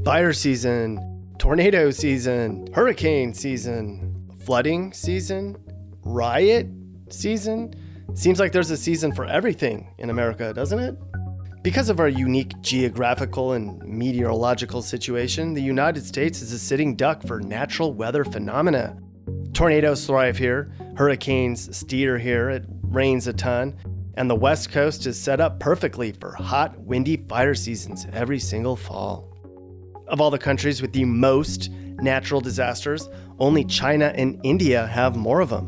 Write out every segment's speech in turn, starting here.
Fire season, tornado season, hurricane season, flooding season, riot season. Seems like there's a season for everything in America, doesn't it? Because of our unique geographical and meteorological situation, the United States is a sitting duck for natural weather phenomena. Tornadoes thrive here, hurricanes steer here, it rains a ton, and the West Coast is set up perfectly for hot, windy fire seasons every single fall. Of all the countries with the most natural disasters, only China and India have more of them.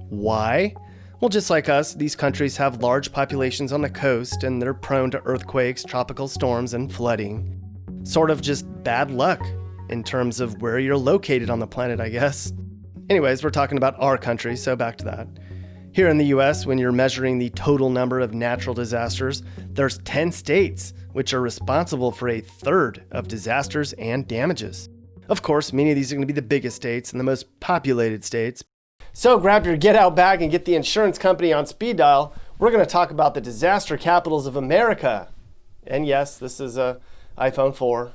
Why? Well, just like us, these countries have large populations on the coast and they're prone to earthquakes, tropical storms, and flooding. Sort of just bad luck in terms of where you're located on the planet, I guess. Anyways, we're talking about our country, so back to that. Here in the US, when you're measuring the total number of natural disasters, there's 10 states which are responsible for a third of disasters and damages. Of course, many of these are going to be the biggest states and the most populated states. So grab your get out bag and get the insurance company on speed dial. We're going to talk about the disaster capitals of America. And yes, this is a iPhone 4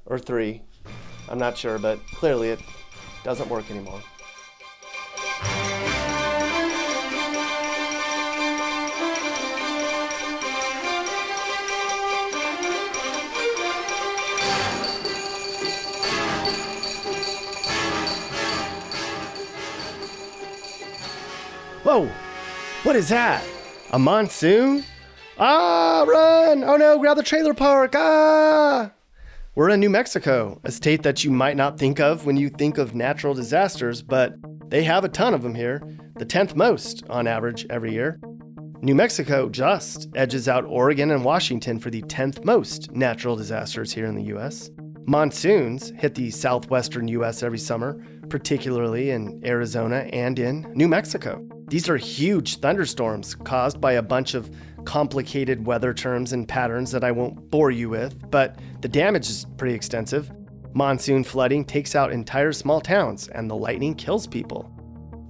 or 3. I'm not sure, but clearly it doesn't work anymore. Whoa, what is that? A monsoon? Ah, run! Oh no, grab the trailer park! Ah! We're in New Mexico, a state that you might not think of when you think of natural disasters, but they have a ton of them here, the 10th most on average every year. New Mexico just edges out Oregon and Washington for the 10th most natural disasters here in the US. Monsoons hit the southwestern US every summer, particularly in Arizona and in New Mexico. These are huge thunderstorms caused by a bunch of complicated weather terms and patterns that I won't bore you with, but the damage is pretty extensive. Monsoon flooding takes out entire small towns, and the lightning kills people.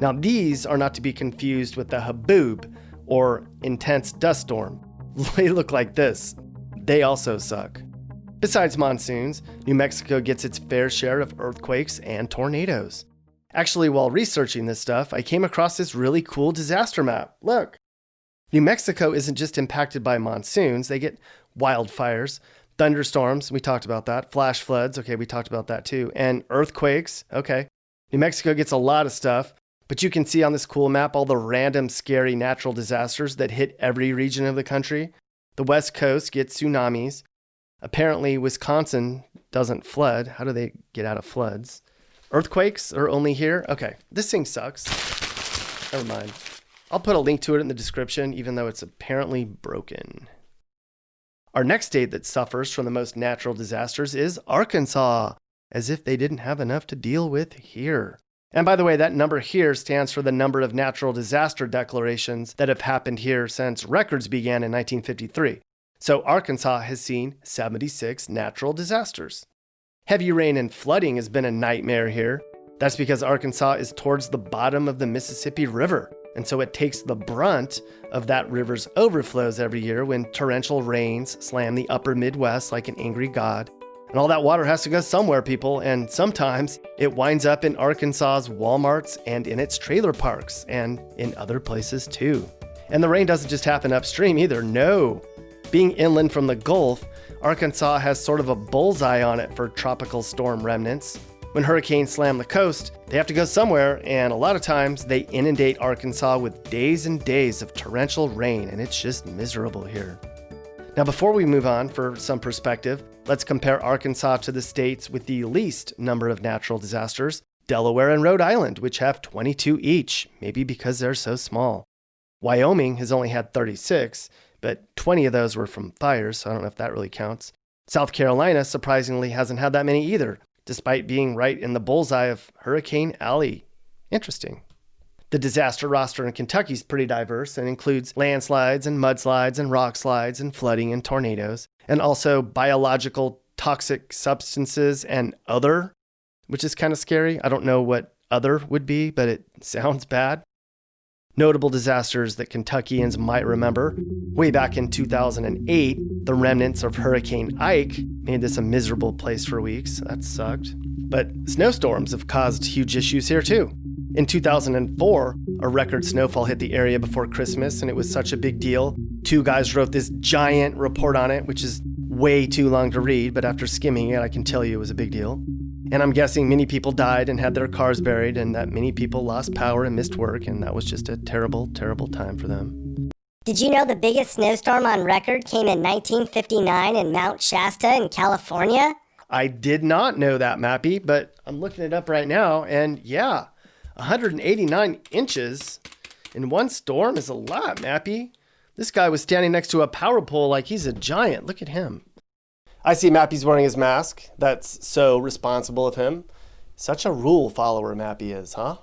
Now, these are not to be confused with the haboob, or intense dust storm. They look like this. They also suck. Besides monsoons, New Mexico gets its fair share of earthquakes and tornadoes. Actually, while researching this stuff, I came across this really cool disaster map. Look. New Mexico isn't just impacted by monsoons, they get wildfires, thunderstorms, we talked about that, flash floods, okay, we talked about that too, and earthquakes, okay. New Mexico gets a lot of stuff, but you can see on this cool map all the random scary natural disasters that hit every region of the country. The West Coast gets tsunamis. Apparently, Wisconsin doesn't flood. How do they get out of floods? Earthquakes are only here? Okay, this thing sucks. Never mind. I'll put a link to it in the description, even though it's apparently broken. Our next state that suffers from the most natural disasters is Arkansas, as if they didn't have enough to deal with here. And by the way, that number here stands for the number of natural disaster declarations that have happened here since records began in 1953. So Arkansas has seen 76 natural disasters. Heavy rain and flooding has been a nightmare here. That's because Arkansas is towards the bottom of the Mississippi River, and so it takes the brunt of that river's overflows every year when torrential rains slam the upper Midwest like an angry god. And all that water has to go somewhere, people, and sometimes it winds up in Arkansas's Walmarts and in its trailer parks, and in other places too. And the rain doesn't just happen upstream either, no. Being inland from the Gulf, Arkansas has sort of a bullseye on it for tropical storm remnants. When hurricanes slam the coast, they have to go somewhere, and a lot of times they inundate Arkansas with days and days of torrential rain, and it's just miserable here. Now, before we move on, for some perspective, let's compare Arkansas to the states with the least number of natural disasters, Delaware and Rhode Island, which have 22 each, maybe because they're so small. Wyoming has only had 36, but 20 of those were from fires, so I don't know if that really counts. South Carolina, surprisingly, hasn't had that many either, despite being right in the bullseye of Hurricane Alley. Interesting. The disaster roster in Kentucky is pretty diverse and includes landslides and mudslides and rock slides and flooding and tornadoes, and also biological toxic substances and other, which is kind of scary. I don't know what other would be, but it sounds bad. Notable disasters that Kentuckians might remember. Way back in 2008, the remnants of Hurricane Ike made this a miserable place for weeks. That sucked. But snowstorms have caused huge issues here too. In 2004, a record snowfall hit the area before Christmas, and it was such a big deal. 2 guys wrote this giant report on it, which is way too long to read, but after skimming it, I can tell you it was a big deal. And I'm guessing many people died and had their cars buried, and that many people lost power and missed work, and that was just a terrible, terrible time for them. Did you know the biggest snowstorm on record came in 1959 in Mount Shasta in California? I did not know that, Mappy, but I'm looking it up right now, and yeah, 189 inches in one storm is a lot, Mappy. This guy was standing next to a power pole like he's a giant. Look at him. I see Mappy's wearing his mask. That's so responsible of him. Such a rule follower Mappy is, huh?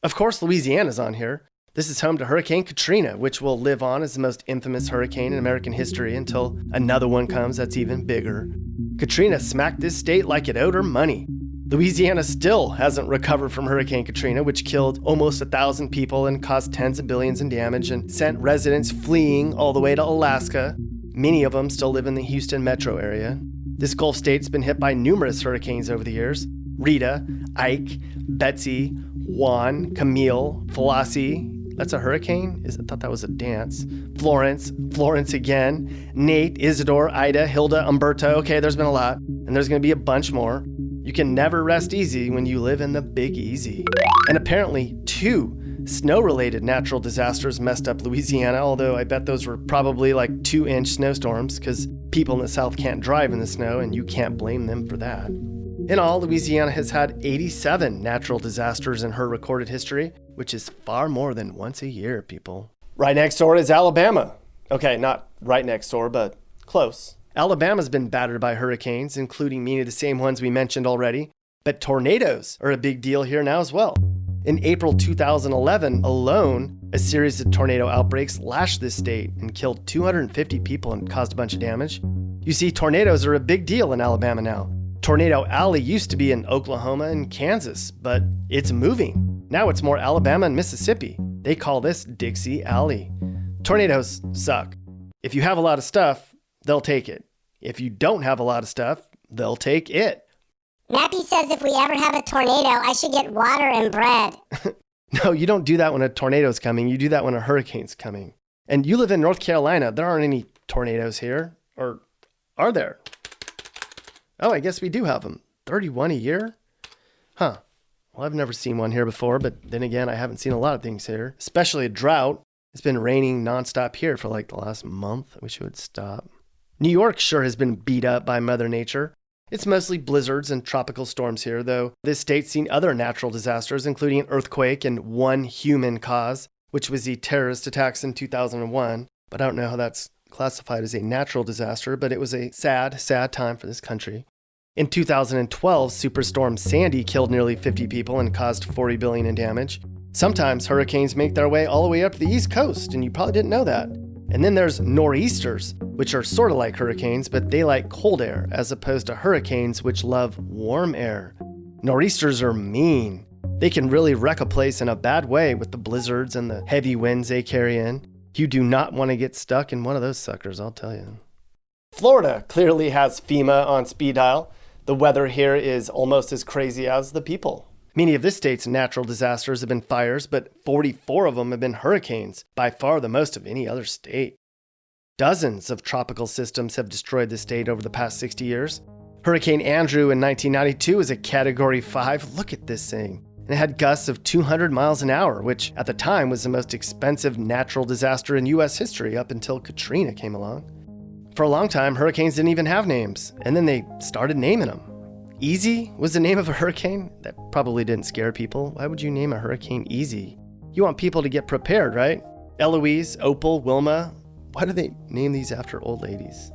Of course, Louisiana's on here. This is home to Hurricane Katrina, which will live on as the most infamous hurricane in American history until another one comes that's even bigger. Katrina smacked this state like it owed her money. Louisiana still hasn't recovered from Hurricane Katrina, which killed almost 1,000 people and caused tens of billions in damage and sent residents fleeing all the way to Alaska. Many of them still live in the Houston metro area. This Gulf state's been hit by numerous hurricanes over the years. Rita, Ike, Betsy, Juan, Camille, Flossie. That's a hurricane? I thought that was a dance. Florence again. Nate, Isidore, Ida, Hilda, Umberto. Okay, there's been a lot. And there's going to be a bunch more. You can never rest easy when you live in the Big Easy. And apparently 2 snow-related natural disasters messed up Louisiana, although I bet those were probably like 2-inch snowstorms because people in the South can't drive in the snow and you can't blame them for that. In all, Louisiana has had 87 natural disasters in her recorded history, which is far more than once a year, people. Right next door is Alabama. Okay, not right next door, but close. Alabama's been battered by hurricanes, including many of the same ones we mentioned already, but tornadoes are a big deal here now as well. In April 2011 alone, a series of tornado outbreaks lashed this state and killed 250 people and caused a bunch of damage. You see, tornadoes are a big deal in Alabama now. Tornado Alley used to be in Oklahoma and Kansas, but it's moving. Now it's more Alabama and Mississippi. They call this Dixie Alley. Tornadoes suck. If you have a lot of stuff, they'll take it. If you don't have a lot of stuff, they'll take it. Mappy says if we ever have a tornado, I should get water and bread. No, you don't do that when a tornado's coming. You do that when a hurricane's coming. And you live in North Carolina. There aren't any tornadoes here. Or are there? Oh, I guess we do have them. 31 a year? Huh. Well, I've never seen one here before, but then again, I haven't seen a lot of things here, especially a drought. It's been raining nonstop here for like the last month. I wish it would stop. New York sure has been beat up by Mother Nature. It's mostly blizzards and tropical storms here, though this state's seen other natural disasters, including an earthquake and one human cause, which was the terrorist attacks in 2001. But I don't know how that's classified as a natural disaster, but it was a sad, sad time for this country. In 2012, Superstorm Sandy killed nearly 50 people and caused $40 billion in damage. Sometimes hurricanes make their way all the way up to the East Coast, and you probably didn't know that. And then there's nor'easters, which are sort of like hurricanes, but they like cold air, as opposed to hurricanes, which love warm air. Nor'easters are mean. They can really wreck a place in a bad way with the blizzards and the heavy winds they carry in. You do not want to get stuck in one of those suckers, I'll tell you. Florida clearly has FEMA on speed dial. The weather here is almost as crazy as the people. Many of this state's natural disasters have been fires, but 44 of them have been hurricanes, by far the most of any other state. Dozens of tropical systems have destroyed the state over the past 60 years. Hurricane Andrew in 1992 was a Category 5. Look at this thing. And it had gusts of 200 miles an hour, which at the time was the most expensive natural disaster in U.S. history up until Katrina came along. For a long time, hurricanes didn't even have names, and then they started naming them. Easy was the name of a hurricane? That probably didn't scare people. Why would you name a hurricane Easy? You want people to get prepared, right? Eloise, Opal, Wilma. Why do they name these after old ladies?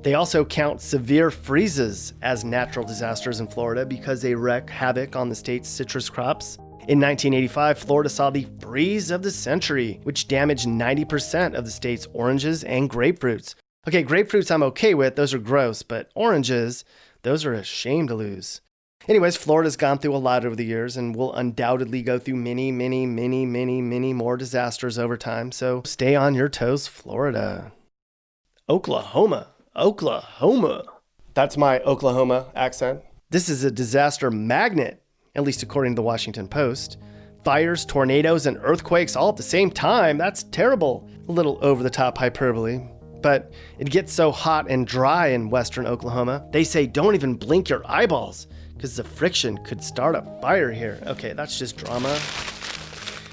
They also count severe freezes as natural disasters in Florida because they wreak havoc on the state's citrus crops. In 1985, Florida saw the freeze of the century, which damaged 90% of the state's oranges and grapefruits. Okay, grapefruits I'm okay with, those are gross, but oranges, those are a shame to lose. Anyways, Florida's gone through a lot over the years and will undoubtedly go through many, many, many, many, many more disasters over time. So stay on your toes, Florida. Oklahoma. That's my Oklahoma accent. This is a disaster magnet, at least according to the Washington Post. Fires, tornadoes, and earthquakes all at the same time. That's terrible. A little over-the-top hyperbole. But it gets so hot and dry in western Oklahoma, they say don't even blink your eyeballs because the friction could start a fire here. Okay, that's just drama.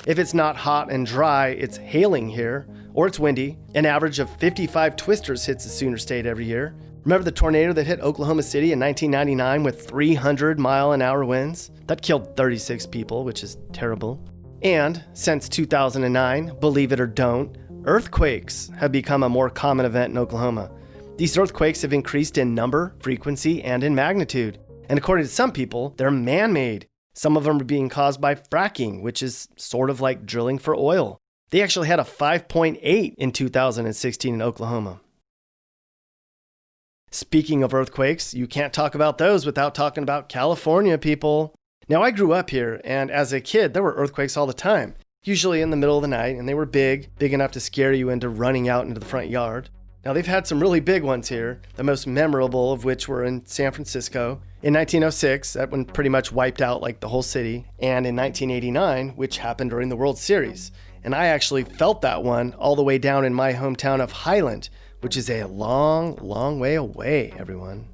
If it's not hot and dry, it's hailing here, or it's windy. An average of 55 twisters hits the Sooner State every year. Remember the tornado that hit Oklahoma City in 1999 with 300-mile-an-hour winds? That killed 36 people, which is terrible. And since 2009, believe it or don't, earthquakes have become a more common event in Oklahoma. These earthquakes have increased in number, frequency, and in magnitude. And according to some people, they're man-made. Some of them are being caused by fracking, which is sort of like drilling for oil. They actually had a 5.8 in 2016 in Oklahoma. Speaking of earthquakes, you can't talk about those without talking about California, people. Now, I grew up here, and as a kid, there were earthquakes all the time, usually in the middle of the night, and they were big enough to scare you into running out into the front yard. Now, they've had some really big ones here, the most memorable of which were in San Francisco. In 1906, that one pretty much wiped out like the whole city, and in 1989, which happened during the World Series. And I actually felt that one all the way down in my hometown of Highland, which is a long, long way away, everyone.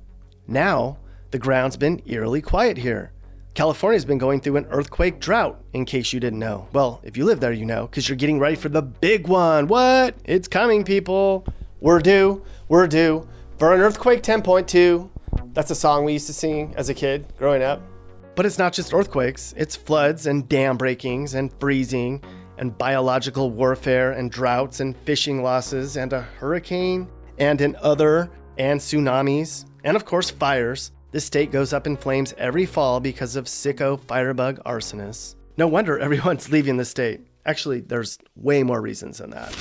Now, the ground's been eerily quiet here. California's been going through an earthquake drought, in case you didn't know. Well, if you live there, you know, because you're getting ready for the big one. What? It's coming, people. We're due for an earthquake 10.2. That's a song we used to sing as a kid growing up. But it's not just earthquakes. It's floods and dam breakings and freezing and biological warfare and droughts and fishing losses and a hurricane and an other and tsunamis and of course fires. This state goes up in flames every fall because of sicko firebug arsonists. No wonder everyone's leaving the state. Actually, there's way more reasons than that.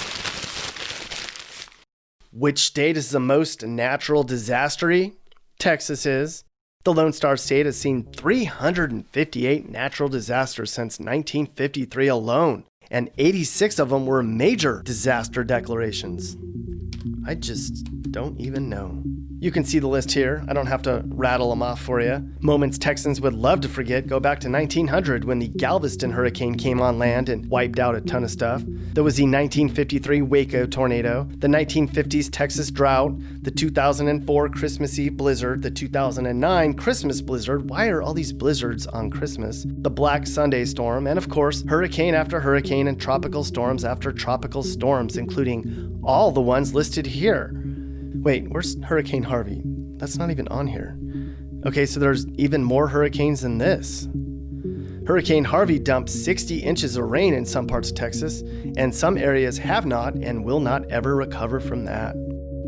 Which state is the most natural disaster-y? Texas is. The Lone Star State has seen 358 natural disasters since 1953 alone, and 86 of them were major disaster declarations. I just don't even know. You can see the list here. I don't have to rattle them off for you. Moments Texans would love to forget go back to 1900 when the Galveston hurricane came on land and wiped out a ton of stuff. There was the 1953 Waco tornado, the 1950s Texas drought, the 2004 Christmas Eve blizzard, the 2009 Christmas blizzard. Why are all these blizzards on Christmas? The Black Sunday storm, and of course, hurricane after hurricane and tropical storms after tropical storms, including all the ones listed here. Wait, where's Hurricane Harvey? That's not even on here. Okay, so there's even more hurricanes than this. Hurricane Harvey dumped 60 inches of rain in some parts of Texas, and some areas have not and will not ever recover from that.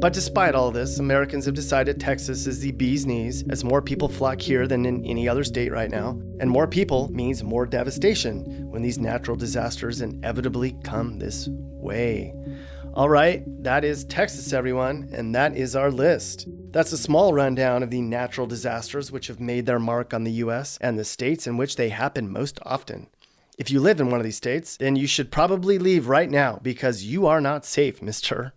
But despite all this, Americans have decided Texas is the bee's knees as more people flock here than in any other state right now. And more people means more devastation when these natural disasters inevitably come this way. All right, that is Texas, everyone, and that is our list. That's a small rundown of the natural disasters which have made their mark on the U.S. and the states in which they happen most often. If you live in one of these states, then you should probably leave right now because you are not safe, mister.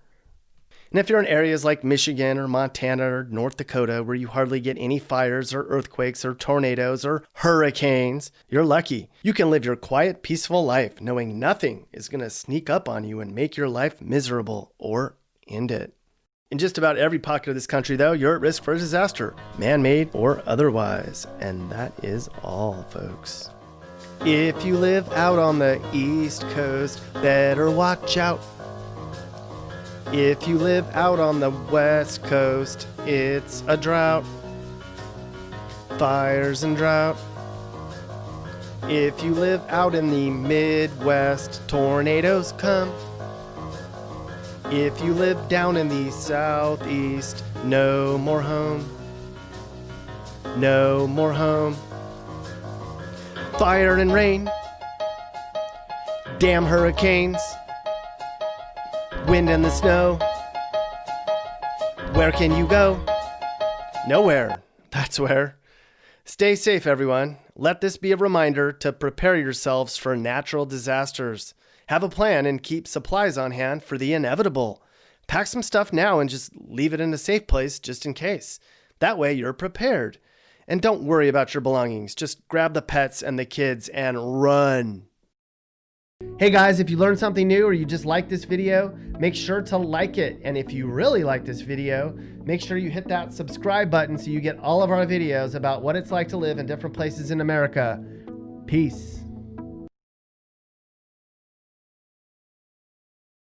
And if you're in areas like Michigan or Montana or North Dakota where you hardly get any fires or earthquakes or tornadoes or hurricanes, you're lucky. You can live your quiet, peaceful life knowing nothing is going to sneak up on you and make your life miserable or end it. In just about every pocket of this country, though, you're at risk for a disaster, man-made or otherwise. And that is all, folks. If you live out on the East Coast, better watch out. If you live out on the West Coast, it's a drought. Fires and drought. If you live out in the Midwest, tornadoes come. If you live down in the Southeast, no more home. No more home. Fire and rain. Damn hurricanes. Wind and the snow. Where can you go? Nowhere. That's where. Stay safe, everyone. Let this be a reminder to prepare yourselves for natural disasters. Have a plan and keep supplies on hand for the inevitable. Pack some stuff now and just leave it in a safe place just in case. That way you're prepared. And don't worry about your belongings. Just grab the pets and the kids and run. Hey guys, if you learned something new or you just like this video, make sure to like it. And if you really like this video, make sure you hit that subscribe button so you get all of our videos about what it's like to live in different places in America. Peace.